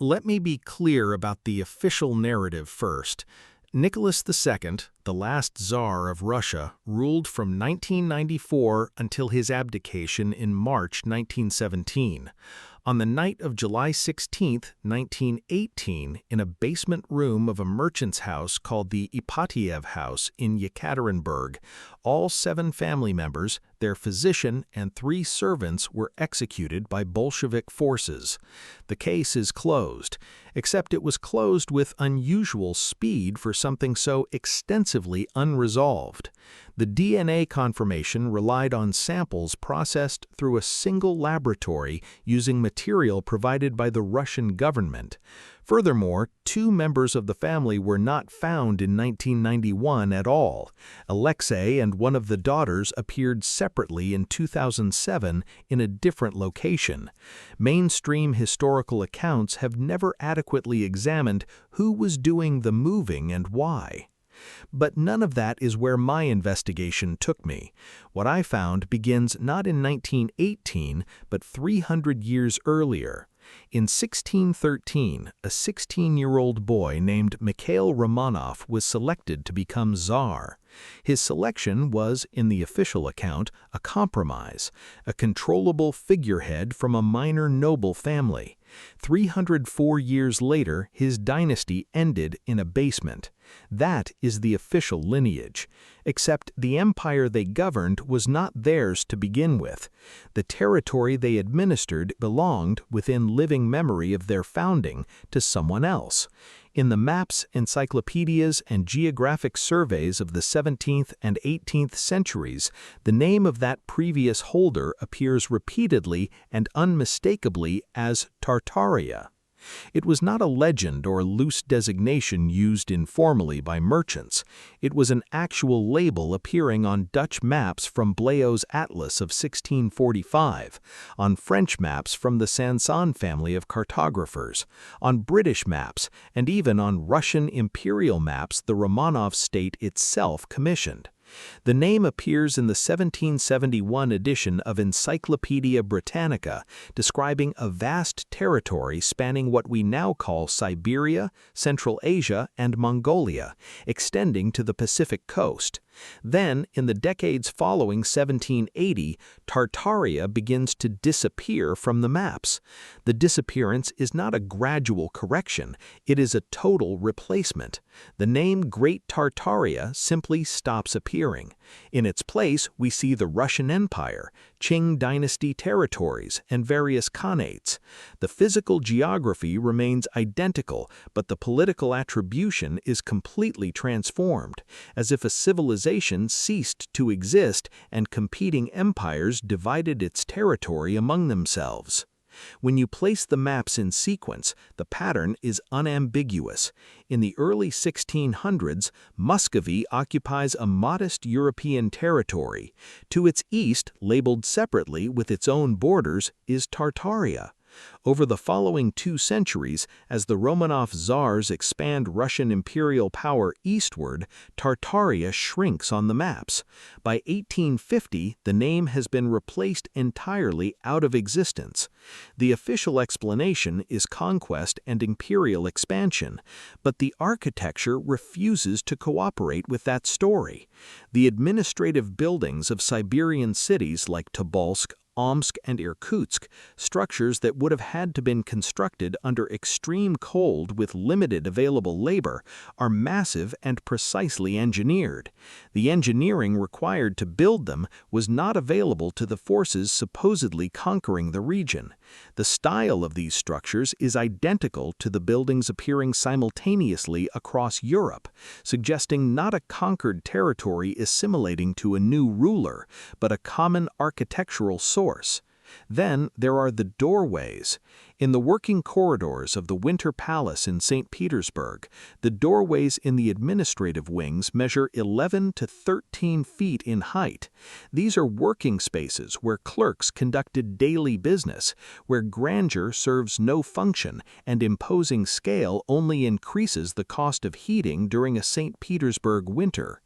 Let me be clear about the official narrative first. Nicholas II, the last Tsar of Russia, ruled from 1994 until his abdication in March 1917. On the night of July 16, 1918, in a basement room of a merchant's house called the Ipatiev House in Yekaterinburg, all 7 family members, their physician, and 3 servants were executed by Bolshevik forces. The case is closed, except it was closed with unusual speed for something so extensively unresolved. The DNA confirmation relied on samples processed through a single laboratory using material provided by the Russian government. Furthermore, 2 members of the family were not found in 1991 at all. Alexei and one of the daughters appeared separately in 2007 in a different location. Mainstream historical accounts have never adequately examined who was doing the moving and why. But none of that is where my investigation took me. What I found begins not in 1918, but 300 years earlier. In 1613, a 16-year-old boy named Mikhail Romanov was selected to become Tsar. His selection was, in the official account, a compromise, a controllable figurehead from a minor noble family. 304 years later, his dynasty ended in a basement. That is the official lineage. Except the empire they governed was not theirs to begin with. The territory they administered belonged, within living memory of their founding, to someone else. In the maps, encyclopedias, and geographic surveys of the 17th and 18th centuries, the name of that previous holder appears repeatedly and unmistakably as Tartaria. It was not a legend or loose designation used informally by merchants. It was an actual label appearing on Dutch maps from Blaeu's Atlas of 1645, on French maps from the Sanson family of cartographers, on British maps, and even on Russian imperial maps the Romanov state itself commissioned. The name appears in the 1771 edition of Encyclopaedia Britannica, describing a vast territory spanning what we now call Siberia, Central Asia, and Mongolia, extending to the Pacific coast. Then, in the decades following 1780, Tartaria begins to disappear from the maps. The disappearance is not a gradual correction, it is a total replacement. The name Great Tartaria simply stops appearing. In its place, we see the Russian Empire, Qing Dynasty territories, and various khanates. The physical geography remains identical, but the political attribution is completely transformed, as if a civilization ceased to exist and competing empires divided its territory among themselves. When you place the maps in sequence, the pattern is unambiguous. In the early 1600s, Muscovy occupies a modest European territory. To its east, labeled separately with its own borders, is Tartaria. Over the following 2 centuries, as the Romanov Tsars expand Russian imperial power eastward, Tartaria shrinks on the maps. By 1850, the name has been replaced entirely out of existence. The official explanation is conquest and imperial expansion, but the architecture refuses to cooperate with that story. The administrative buildings of Siberian cities like Tobolsk, Omsk, and Irkutsk, structures that would have had to been constructed under extreme cold with limited available labor, are massive and precisely engineered. The engineering required to build them was not available to the forces supposedly conquering the region. The style of these structures is identical to the buildings appearing simultaneously across Europe, suggesting not a conquered territory assimilating to a new ruler, but a common architectural source. Then there are the doorways. In the working corridors of the Winter Palace in St. Petersburg, the doorways in the administrative wings measure 11 to 13 feet in height. These are working spaces where clerks conducted daily business, where grandeur serves no function and imposing scale only increases the cost of heating during a St. Petersburg winter.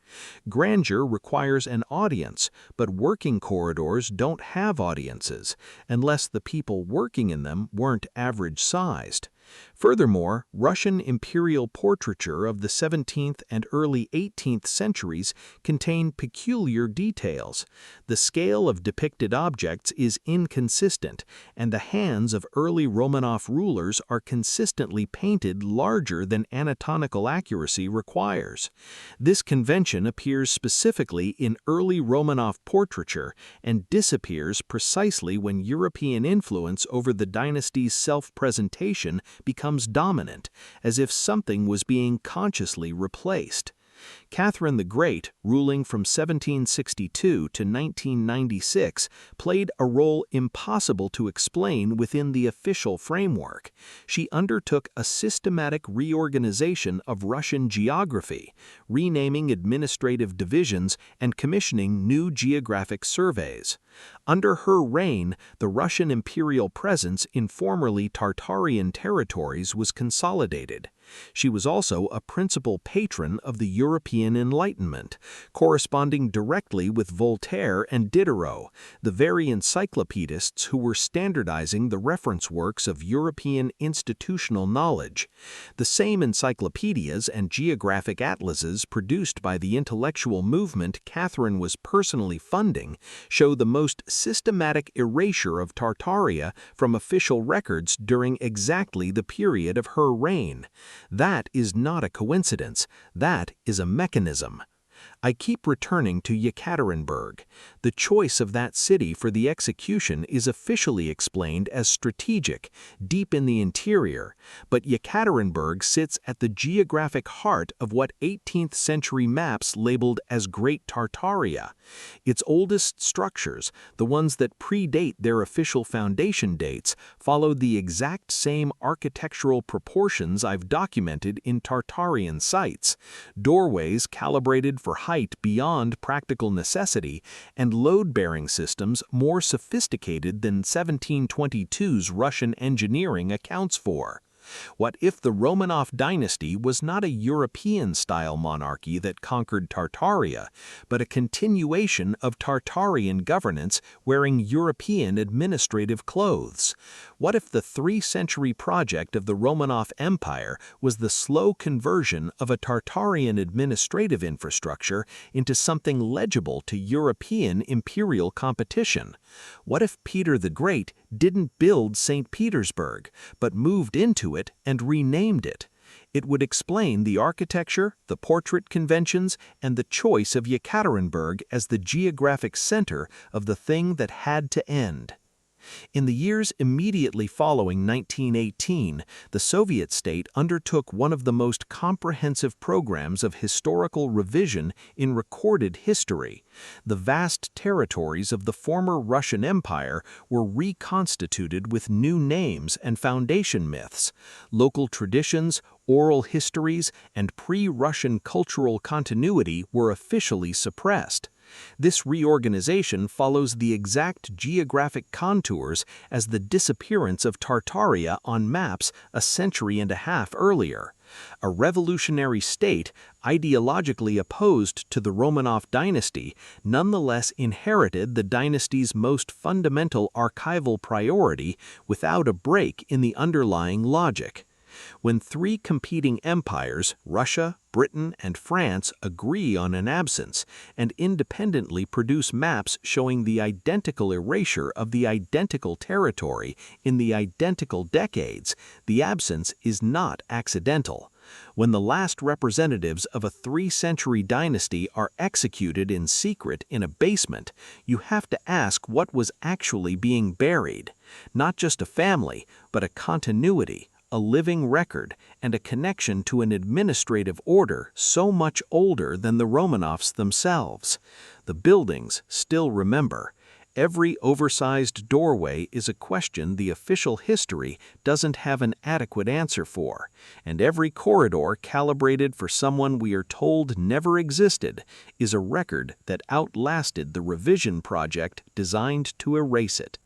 Grandeur requires an audience, but working corridors don't have audiences, unless the people working in them weren't average-sized. Furthermore, Russian imperial portraiture of the 17th and early 18th centuries contain peculiar details. The scale of depicted objects is inconsistent, and the hands of early Romanov rulers are consistently painted larger than anatomical accuracy requires. This convention appears specifically in early Romanov portraiture and disappears precisely when European influence over the dynasty's self-presentation becomes dominant, as if something was being consciously replaced. Catherine the Great, ruling from 1762 to 1996, played a role impossible to explain within the official framework. She undertook a systematic reorganization of Russian geography, renaming administrative divisions and commissioning new geographic surveys. Under her reign, the Russian imperial presence in formerly Tartarian territories was consolidated. She was also a principal patron of the European Enlightenment, corresponding directly with Voltaire and Diderot, the very encyclopedists who were standardizing the reference works of European institutional knowledge. The same encyclopedias and geographic atlases produced by the intellectual movement Catherine was personally funding show the most systematic erasure of Tartaria from official records during exactly the period of her reign. That is not a coincidence. That is a mechanism. I keep returning to Yekaterinburg. The choice of that city for the execution is officially explained as strategic, deep in the interior, but Yekaterinburg sits at the geographic heart of what 18th century maps labeled as Great Tartaria. Its oldest structures, the ones that predate their official foundation dates, followed the exact same architectural proportions I've documented in Tartarian sites: doorways calibrated for height beyond practical necessity, and load-bearing systems more sophisticated than 1722's Russian engineering accounts for. What if the Romanov dynasty was not a European-style monarchy that conquered Tartaria, but a continuation of Tartarian governance wearing European administrative clothes? What if the 3-century project of the Romanov Empire was the slow conversion of a Tartarian administrative infrastructure into something legible to European imperial competition? What if Peter the Great didn't build St. Petersburg, but moved into it and renamed it? It would explain the architecture, the portrait conventions, and the choice of Yekaterinburg as the geographic center of the thing that had to end. In the years immediately following 1918, the Soviet state undertook one of the most comprehensive programs of historical revision in recorded history. The vast territories of the former Russian Empire were reconstituted with new names and foundation myths. Local traditions, oral histories, and pre-Russian cultural continuity were officially suppressed. This reorganization follows the exact geographic contours as the disappearance of Tartaria on maps a century and a half earlier. A revolutionary state, ideologically opposed to the Romanov dynasty, nonetheless inherited the dynasty's most fundamental archival priority without a break in the underlying logic. When 3 competing empires, Russia, Britain, and France, agree on an absence and independently produce maps showing the identical erasure of the identical territory in the identical decades, the absence is not accidental. When the last representatives of a 3-century dynasty are executed in secret in a basement, you have to ask what was actually being buried. Not just a family, but a continuity, a living record, and a connection to an administrative order so much older than the Romanovs themselves. The buildings still remember. Every oversized doorway is a question the official history doesn't have an adequate answer for, and every corridor calibrated for someone we are told never existed is a record that outlasted the revision project designed to erase it.